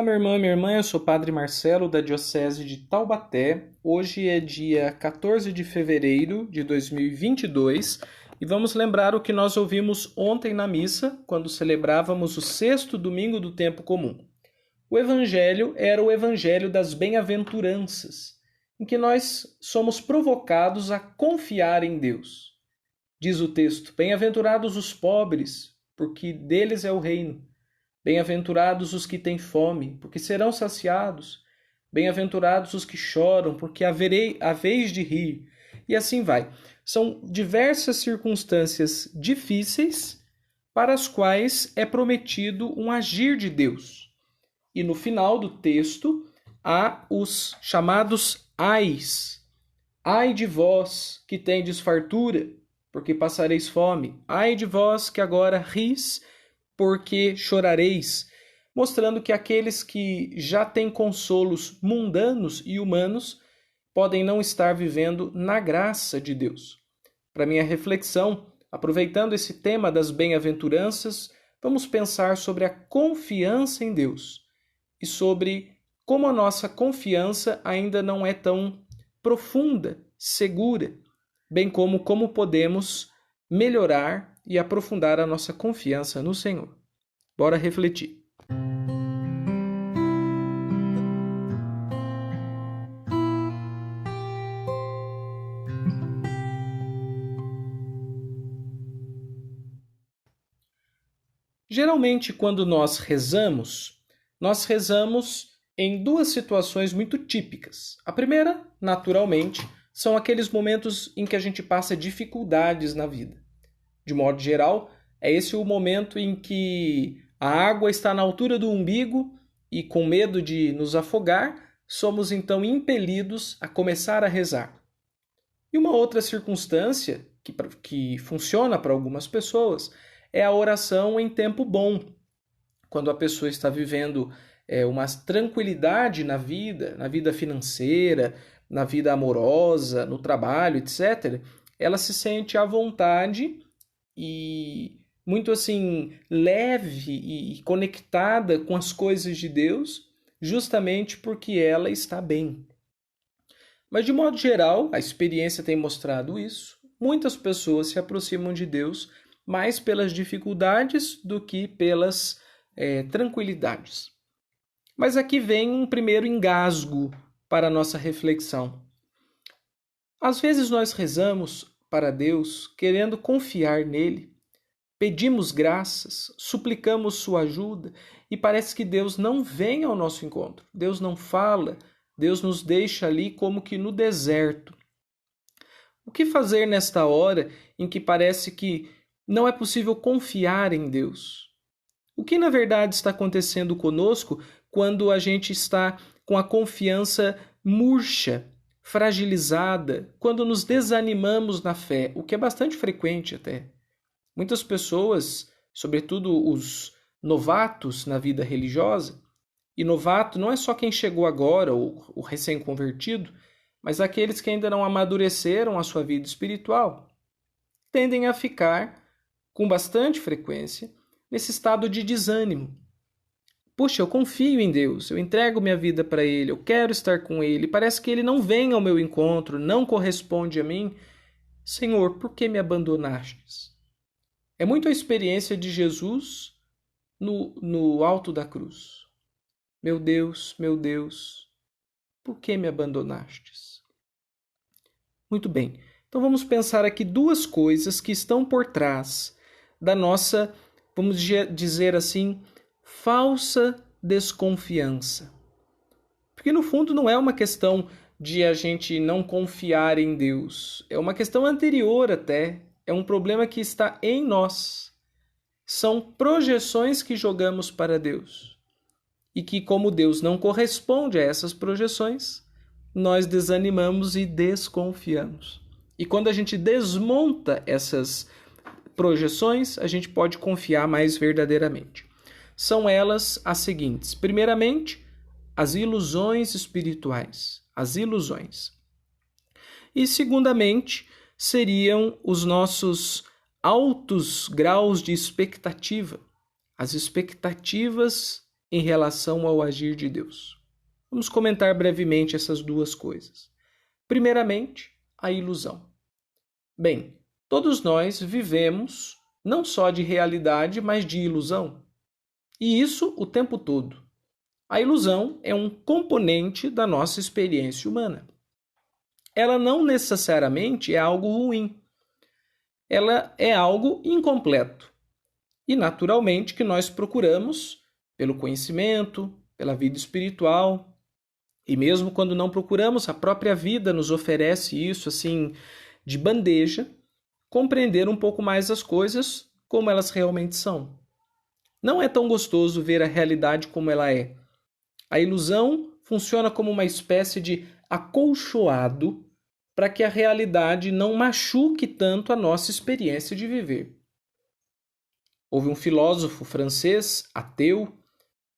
Olá, meu irmão e minha irmã, eu sou o Padre Marcelo, da Diocese de Taubaté. Hoje é dia 14 de fevereiro de 2022 e vamos lembrar o que nós ouvimos ontem na missa, quando celebrávamos o sexto domingo do tempo comum. O evangelho era o evangelho das bem-aventuranças, em que nós somos provocados a confiar em Deus. Diz o texto: bem-aventurados os pobres, porque deles é o reino. Bem-aventurados os que têm fome, porque serão saciados. Bem-aventurados os que choram, porque haveis de rir. E assim vai. São diversas circunstâncias difíceis para as quais é prometido um agir de Deus. E no final do texto há os chamados ais. Ai de vós que tendes fartura, porque passareis fome. Ai de vós que agora ris, porque chorareis, mostrando que aqueles que já têm consolos mundanos e humanos podem não estar vivendo na graça de Deus. Para minha reflexão, aproveitando esse tema das bem-aventuranças, vamos pensar sobre a confiança em Deus e sobre como a nossa confiança ainda não é tão profunda, segura, bem como podemos melhorar e aprofundar a nossa confiança no Senhor. Bora refletir. Geralmente, quando nós rezamos em duas situações muito típicas. A primeira, naturalmente, são aqueles momentos em que a gente passa dificuldades na vida. De modo geral, é esse o momento em que a água está na altura do umbigo e, com medo de nos afogar, somos então impelidos a começar a rezar. E uma outra circunstância que funciona para algumas pessoas é a oração em tempo bom, quando a pessoa está vivendo uma tranquilidade na vida financeira, na vida amorosa, no trabalho, etc., ela se sente à vontade e muito assim leve e conectada com as coisas de Deus, justamente porque ela está bem. Mas de modo geral, a experiência tem mostrado isso. Muitas pessoas se aproximam de Deus mais pelas dificuldades do que pelas tranquilidades. Mas aqui vem um primeiro engasgo para a nossa reflexão. Às vezes nós rezamos para Deus querendo confiar nele, pedimos graças, suplicamos sua ajuda e parece que Deus não vem ao nosso encontro, Deus não fala, Deus nos deixa ali como que no deserto. O que fazer nesta hora em que parece que não é possível confiar em Deus? O que na verdade está acontecendo conosco quando a gente está com a confiança murcha, fragilizada, quando nos desanimamos na fé, o que é bastante frequente até. Muitas pessoas, sobretudo os novatos na vida religiosa, e novato não é só quem chegou agora, ou o recém-convertido, mas aqueles que ainda não amadureceram a sua vida espiritual, tendem a ficar, com bastante frequência, nesse estado de desânimo. Puxa, eu confio em Deus, eu entrego minha vida para Ele, eu quero estar com Ele, parece que Ele não vem ao meu encontro, não corresponde a mim. Senhor, por que me abandonastes? É muito a experiência de Jesus no alto da cruz. Meu Deus, por que me abandonastes? Muito bem, então vamos pensar aqui duas coisas que estão por trás da nossa, vamos dizer assim, falsa desconfiança. Porque no fundo não é uma questão de a gente não confiar em Deus, é uma questão anterior até, é um problema que está em nós. São projeções que jogamos para Deus. E que, como Deus não corresponde a essas projeções, nós desanimamos e desconfiamos. E quando a gente desmonta essas projeções, a gente pode confiar mais verdadeiramente. São elas as seguintes. Primeiramente, as ilusões espirituais. As ilusões. E, segundamente, seriam os nossos altos graus de expectativa. As expectativas em relação ao agir de Deus. Vamos comentar brevemente essas duas coisas. Primeiramente, a ilusão. Bem, todos nós vivemos não só de realidade, mas de ilusão. E isso o tempo todo. A ilusão é um componente da nossa experiência humana. Ela não necessariamente é algo ruim. Ela é algo incompleto. E naturalmente que nós procuramos pelo conhecimento, pela vida espiritual. E mesmo quando não procuramos, a própria vida nos oferece isso assim de bandeja, compreender um pouco mais as coisas como elas realmente são. Não é tão gostoso ver a realidade como ela é. A ilusão funciona como uma espécie de acolchoado para que a realidade não machuque tanto a nossa experiência de viver. Houve um filósofo francês, ateu,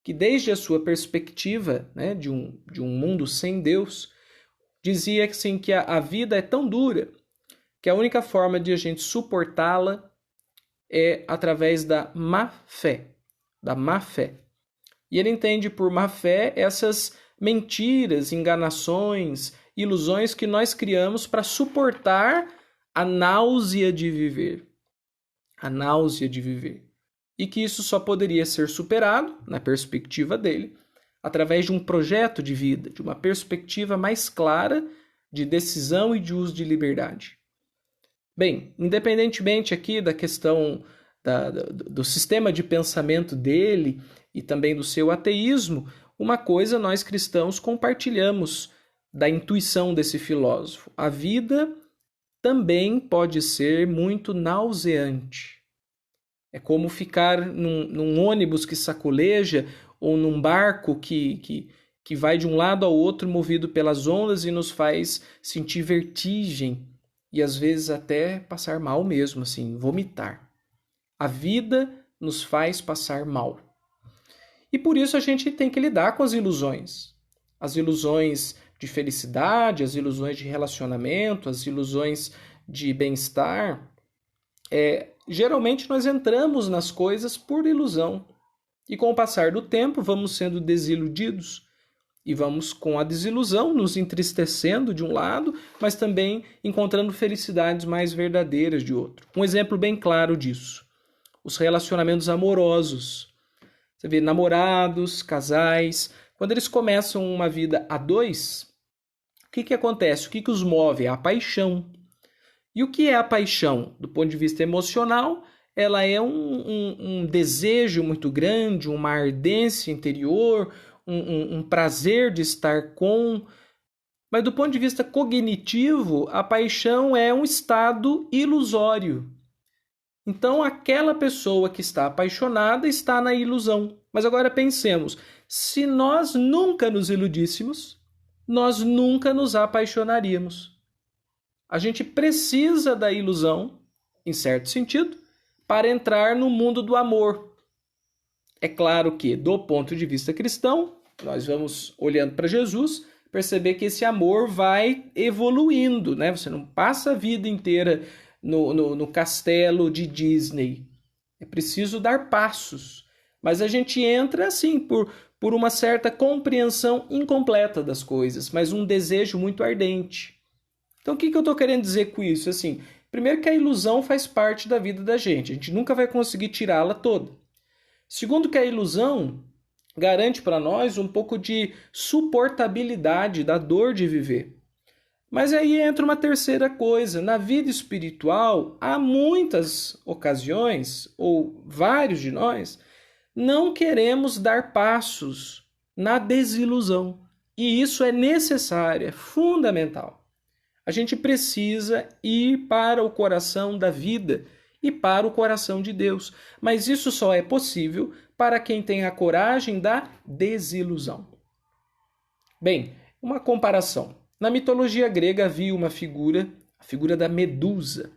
que desde a sua perspectiva, né, de um mundo sem Deus, dizia assim, que a vida é tão dura que a única forma de a gente suportá-la é através da má fé. Da má fé. E ele entende por má fé essas mentiras, enganações, ilusões que nós criamos para suportar a náusea de viver. A náusea de viver. E que isso só poderia ser superado, na perspectiva dele, através de um projeto de vida, de uma perspectiva mais clara de decisão e de uso de liberdade. Bem, independentemente aqui da questão do sistema de pensamento dele e também do seu ateísmo, uma coisa nós cristãos compartilhamos da intuição desse filósofo. A vida também pode ser muito nauseante. É como ficar num ônibus que sacoleja ou num barco que vai de um lado ao outro movido pelas ondas e nos faz sentir vertigem e às vezes até passar mal mesmo, assim, vomitar. A vida nos faz passar mal. E por isso a gente tem que lidar com as ilusões. As ilusões de felicidade, as ilusões de relacionamento, as ilusões de bem-estar. Geralmente nós entramos nas coisas por ilusão. E com o passar do tempo vamos sendo desiludidos. E vamos com a desilusão nos entristecendo de um lado, mas também encontrando felicidades mais verdadeiras de outro. Um exemplo bem claro disso. Os relacionamentos amorosos. Você vê namorados, casais, quando eles começam uma vida a dois, o que acontece? O que os move? É a paixão. E o que é a paixão? Do ponto de vista emocional, ela é um desejo muito grande, uma ardência interior, um prazer de estar com. Mas do ponto de vista cognitivo, a paixão é um estado ilusório. Então, aquela pessoa que está apaixonada está na ilusão. Mas agora pensemos, se nós nunca nos iludíssemos, nós nunca nos apaixonaríamos. A gente precisa da ilusão, em certo sentido, para entrar no mundo do amor. É claro que, do ponto de vista cristão, nós vamos olhando para Jesus, perceber que esse amor vai evoluindo, né? Você não passa a vida inteira no castelo de Disney. É preciso dar passos. Mas a gente entra, assim, por uma certa compreensão incompleta das coisas, mas um desejo muito ardente. Então, o que eu estou querendo dizer com isso? Assim, primeiro que a ilusão faz parte da vida da gente. A gente nunca vai conseguir tirá-la toda. Segundo que a ilusão garante para nós um pouco de suportabilidade da dor de viver. Mas aí entra uma terceira coisa. Na vida espiritual, há muitas ocasiões, ou vários de nós, não queremos dar passos na desilusão. E isso é necessário, é fundamental. A gente precisa ir para o coração da vida e para o coração de Deus. Mas isso só é possível para quem tem a coragem da desilusão. Bem, uma comparação. Na mitologia grega havia uma figura, a figura da Medusa,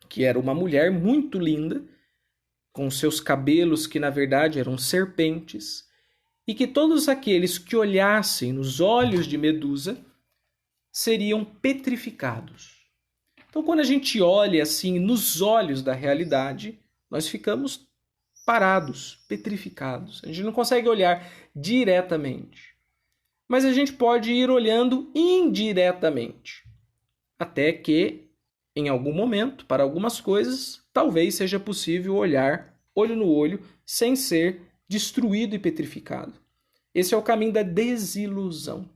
que era uma mulher muito linda, com seus cabelos que na verdade eram serpentes, e que todos aqueles que olhassem nos olhos de Medusa seriam petrificados. Então, quando a gente olha assim nos olhos da realidade, nós ficamos parados, petrificados. A gente não consegue olhar diretamente. Mas a gente pode ir olhando indiretamente. Até que, em algum momento, para algumas coisas, talvez seja possível olhar olho no olho sem ser destruído e petrificado. Esse é o caminho da desilusão.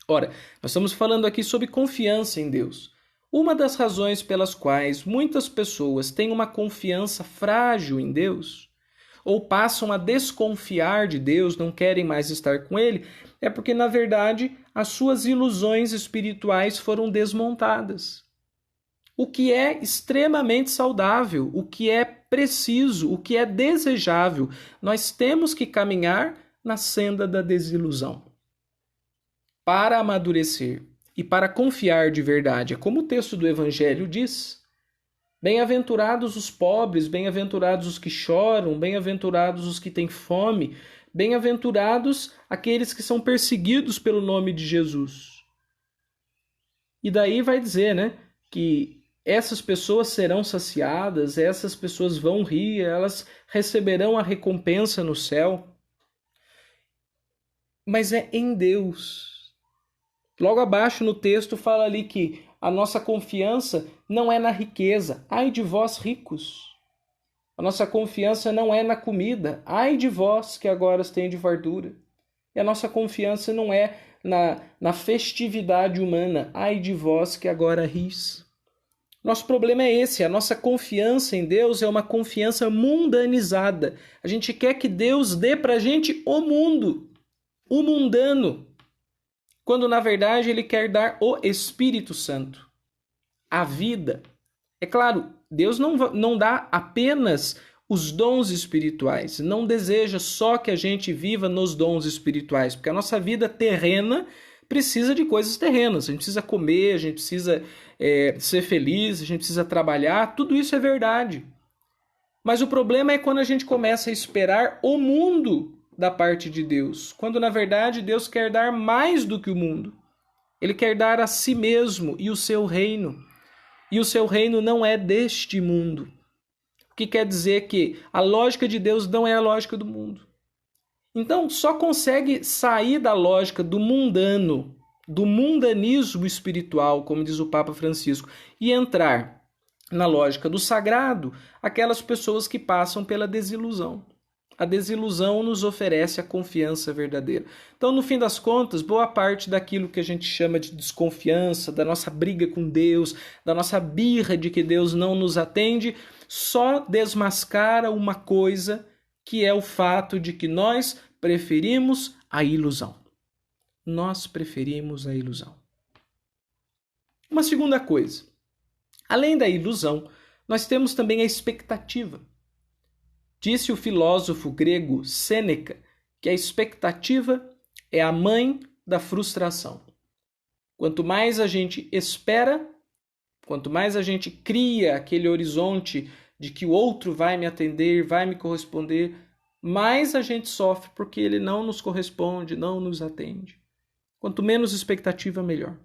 Ora, nós estamos falando aqui sobre confiança em Deus. Uma das razões pelas quais muitas pessoas têm uma confiança frágil em Deus, ou passam a desconfiar de Deus, não querem mais estar com Ele, é porque, na verdade, as suas ilusões espirituais foram desmontadas. O que é extremamente saudável, o que é preciso, o que é desejável, nós temos que caminhar na senda da desilusão. Para amadurecer e para confiar de verdade, é como o texto do Evangelho diz: bem-aventurados os pobres, bem-aventurados os que choram, bem-aventurados os que têm fome, bem-aventurados aqueles que são perseguidos pelo nome de Jesus. E daí vai dizer, né, que essas pessoas serão saciadas, essas pessoas vão rir, elas receberão a recompensa no céu. Mas é em Deus. Logo abaixo no texto fala ali que a nossa confiança não é na riqueza. Ai de vós ricos. A nossa confiança não é na comida. Ai de vós que agora têm de fartura. E a nossa confiança não é na festividade humana. Ai de vós que agora ris. Nosso problema é esse. A nossa confiança em Deus é uma confiança mundanizada. A gente quer que Deus dê pra gente o mundo, o mundano, quando na verdade Ele quer dar o Espírito Santo, a vida. É claro, Deus não dá apenas os dons espirituais, não deseja só que a gente viva nos dons espirituais, porque a nossa vida terrena precisa de coisas terrenas. A gente precisa comer, a gente precisa ser feliz, a gente precisa trabalhar, tudo isso é verdade. Mas o problema é quando a gente começa a esperar o mundo da parte de Deus, quando na verdade Deus quer dar mais do que o mundo. Ele quer dar a si mesmo e o seu reino. E o seu reino não é deste mundo. O que quer dizer que a lógica de Deus não é a lógica do mundo. Então, só consegue sair da lógica do mundano, do mundanismo espiritual, como diz o Papa Francisco, e entrar na lógica do sagrado, aquelas pessoas que passam pela desilusão. A desilusão nos oferece a confiança verdadeira. Então, no fim das contas, boa parte daquilo que a gente chama de desconfiança, da nossa briga com Deus, da nossa birra de que Deus não nos atende, só desmascara uma coisa, que é o fato de que nós preferimos a ilusão. Nós preferimos a ilusão. Uma segunda coisa. Além da ilusão, nós temos também a expectativa. Disse o filósofo grego Sêneca que a expectativa é a mãe da frustração. Quanto mais a gente espera, quanto mais a gente cria aquele horizonte de que o outro vai me atender, vai me corresponder, mais a gente sofre porque ele não nos corresponde, não nos atende. Quanto menos expectativa, melhor.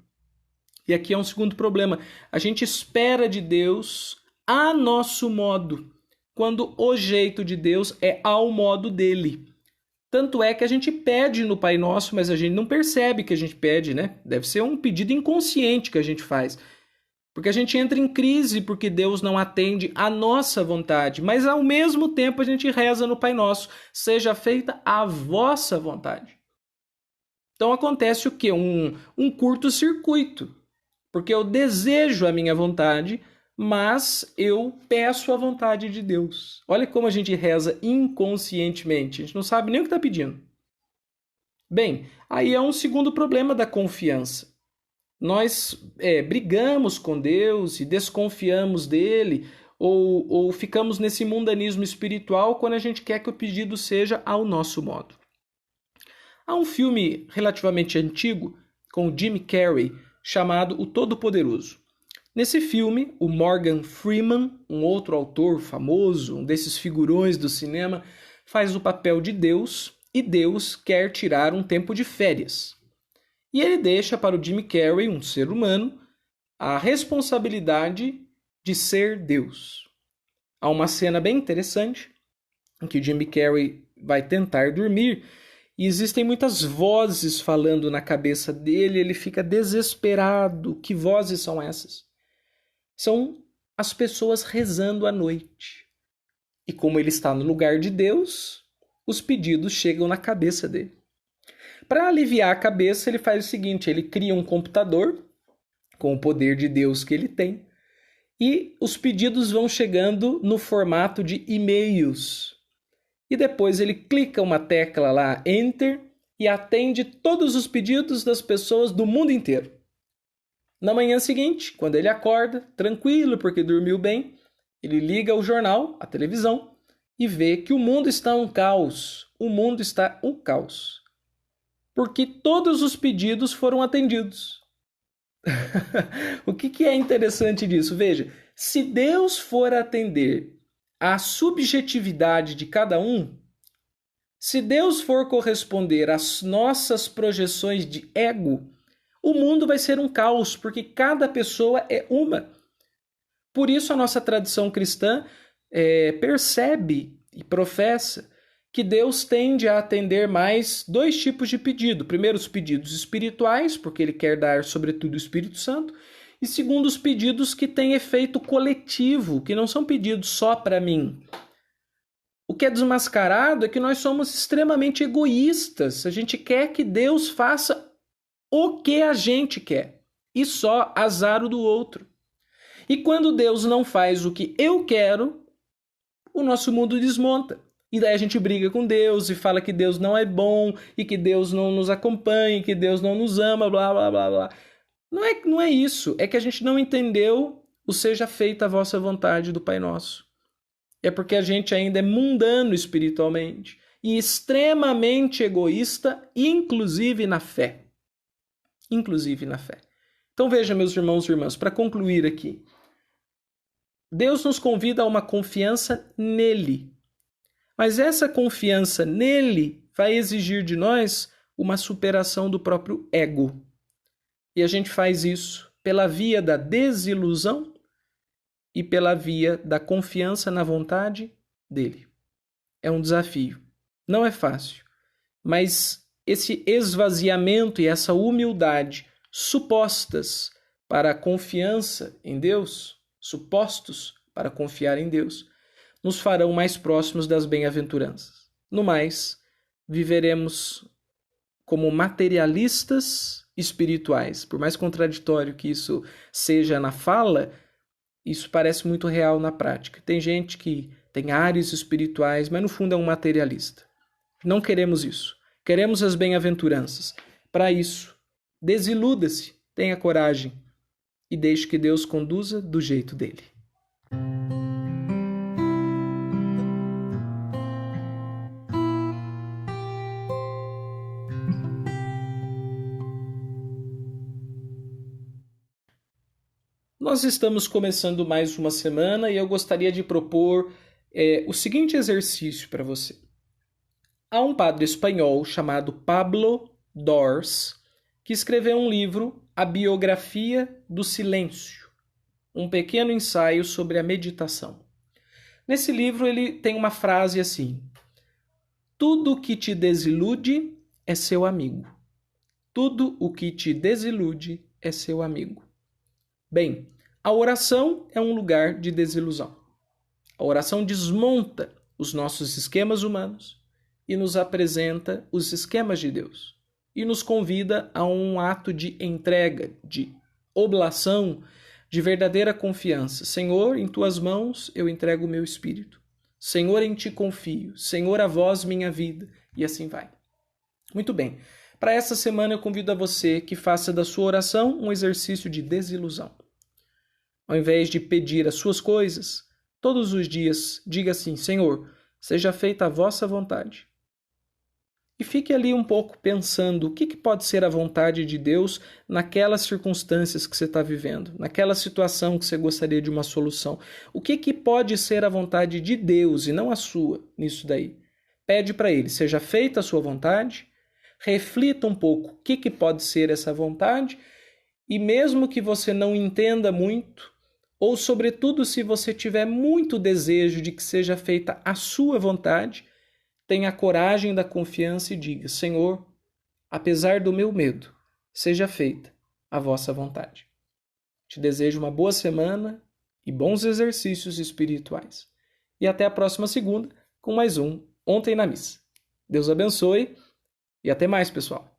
E aqui é um segundo problema. A gente espera de Deus a nosso modo, quando o jeito de Deus é ao modo dele. Tanto é que a gente pede no Pai Nosso, mas a gente não percebe que a gente pede, né? Deve ser um pedido inconsciente que a gente faz. Porque a gente entra em crise porque Deus não atende a nossa vontade, mas ao mesmo tempo a gente reza no Pai Nosso: seja feita a vossa vontade. Então acontece o quê? Um curto-circuito. Porque eu desejo a minha vontade, mas eu peço a vontade de Deus. Olha como a gente reza inconscientemente. A gente não sabe nem o que está pedindo. Bem, aí é um segundo problema da confiança. Nós brigamos com Deus e desconfiamos dele, ou ficamos nesse mundanismo espiritual quando a gente quer que o pedido seja ao nosso modo. Há um filme relativamente antigo com o Jim Carrey chamado O Todo-Poderoso. Nesse filme, o Morgan Freeman, um outro autor famoso, um desses figurões do cinema, faz o papel de Deus e Deus quer tirar um tempo de férias. E ele deixa para o Jim Carrey, um ser humano, a responsabilidade de ser Deus. Há uma cena bem interessante em que Jim Carrey vai tentar dormir e existem muitas vozes falando na cabeça dele, ele fica desesperado. Que vozes são essas? São as pessoas rezando à noite. E como ele está no lugar de Deus, os pedidos chegam na cabeça dele. Para aliviar a cabeça, ele faz o seguinte, ele cria um computador com o poder de Deus que ele tem, e os pedidos vão chegando no formato de e-mails. E depois ele clica uma tecla lá, Enter, e atende todos os pedidos das pessoas do mundo inteiro. Na manhã seguinte, quando ele acorda, tranquilo porque dormiu bem, ele liga o jornal, a televisão, e vê que o mundo está um caos. O mundo está um caos. Porque todos os pedidos foram atendidos. O que é interessante disso? Veja, se Deus for atender à subjetividade de cada um, se Deus for corresponder às nossas projeções de ego, o mundo vai ser um caos, porque cada pessoa é uma. Por isso a nossa tradição cristã percebe e professa que Deus tende a atender mais dois tipos de pedido. Primeiro, os pedidos espirituais, porque ele quer dar, sobretudo, o Espírito Santo. E segundo, os pedidos que têm efeito coletivo, que não são pedidos só para mim. O que é desmascarado é que nós somos extremamente egoístas. A gente quer que Deus faça o que a gente quer. E só azar o do outro. E quando Deus não faz o que eu quero, o nosso mundo desmonta. E daí a gente briga com Deus e fala que Deus não é bom e que Deus não nos acompanha, que Deus não nos ama, blá, blá, blá, blá. Não é isso. É que a gente não entendeu o seja feita a vossa vontade do Pai Nosso. É porque a gente ainda é mundano espiritualmente e extremamente egoísta, inclusive na fé. Inclusive na fé. Então veja, meus irmãos e irmãs, para concluir aqui. Deus nos convida a uma confiança nele. Mas essa confiança nele vai exigir de nós uma superação do próprio ego. E a gente faz isso pela via da desilusão e pela via da confiança na vontade dele. É um desafio. Não é fácil. Mas esse esvaziamento e essa humildade supostas para a confiança em Deus, supostos para confiar em Deus, nos farão mais próximos das bem-aventuranças. No mais, viveremos como materialistas espirituais. Por mais contraditório que isso seja na fala, isso parece muito real na prática. Tem gente que tem áreas espirituais, mas no fundo é um materialista. Não queremos isso. Queremos as bem-aventuranças. Para isso, desiluda-se, tenha coragem e deixe que Deus conduza do jeito dele. Nós estamos começando mais uma semana e eu gostaria de propor o seguinte exercício para você. Há um padre espanhol chamado Pablo Dors que escreveu um livro, A Biografia do Silêncio, um pequeno ensaio sobre a meditação. Nesse livro ele tem uma frase assim: tudo que te desilude é seu amigo. Tudo o que te desilude é seu amigo. Bem, a oração é um lugar de desilusão. A oração desmonta os nossos esquemas humanos e nos apresenta os esquemas de Deus. E nos convida a um ato de entrega, de oblação, de verdadeira confiança. Senhor, em tuas mãos eu entrego o meu espírito. Senhor, em ti confio. Senhor, a vós minha vida. E assim vai. Muito bem. Para essa semana eu convido a você que faça da sua oração um exercício de desilusão. Ao invés de pedir as suas coisas, todos os dias diga assim: Senhor, seja feita a vossa vontade. E fique ali um pouco pensando o que pode ser a vontade de Deus naquelas circunstâncias que você está vivendo, naquela situação que você gostaria de uma solução. O que pode ser a vontade de Deus e não a sua nisso daí? Pede para Ele, seja feita a sua vontade, reflita um pouco o que pode ser essa vontade e mesmo que você não entenda muito, ou, sobretudo, se você tiver muito desejo de que seja feita a sua vontade, tenha a coragem da confiança e diga: Senhor, apesar do meu medo, seja feita a vossa vontade. Te desejo uma boa semana e bons exercícios espirituais. E até a próxima segunda com mais um Ontem na Missa. Deus abençoe e até mais, pessoal.